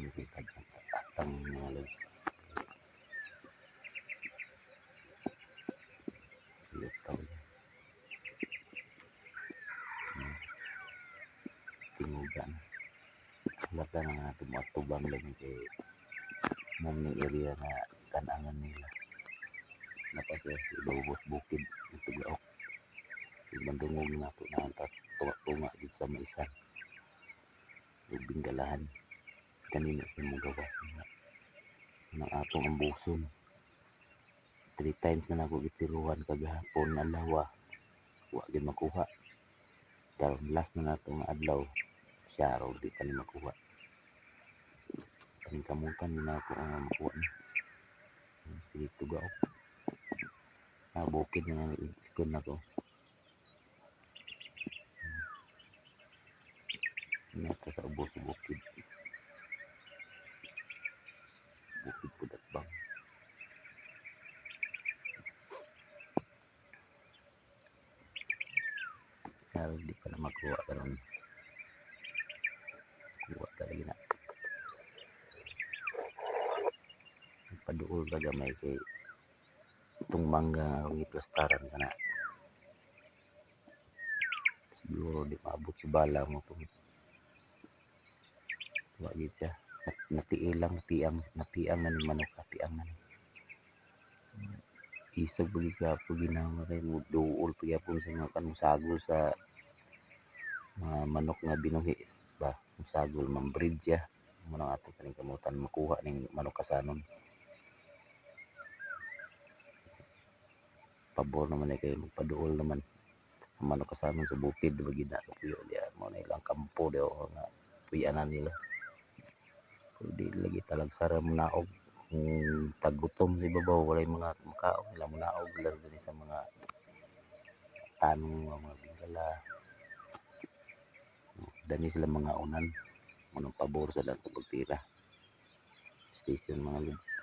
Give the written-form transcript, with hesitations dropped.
Sinisipag ang mga lods. Lutaw yan. Tingugan. Laka na nga tumatubang lagi kay naming area na kanangan nila. Napasya si Bawos Bukid ng Tuglaok. Bandungog na ito na tas tunga-tunga dito sa maisan. Yung Binggalahan. Kanina siya mo gawas ng atong ambuson. 3 times na ako gitiruhan kagahapon na lawa. Huwag din makuha. Karon last na nato nga adlaw. Siya raw di pa ni makuha. Kaning kamutan na ako ang makuha niya. Sige Tuglaok. Bukid na ikon ako. Nata sa ubos bukid. Bukid po datbang. Pero di pa na makuha karon. Kuha talaga na. Paduol ka gamay kay itong mangga ang iplastaran ka na. Siguro di maabot sa bala mo ito. Wagit siya. Napiilang, napiang na ni manok, napiang na ni. Isag bagi ka po ginawa kay duol pagapon sa mga kanusagol sa mga manok nga binuhi ba musagol mambreed siya mo nang ato kaning kamutan makuha ning manok kasanon. Pabor naman ay kay magpaduol naman ang manok kasanon sa bukid bagi na puyo dia mo na ilang kampo dia nga puyanan nila. Di lagi talagsara mo naog tagutom sa ibabaw walay mga makaon nila mo naog lalo din sa mga tanong mga bingala. Dani sila mga unan. Manong pabor sa lahat ng pagtira. Station mga lods.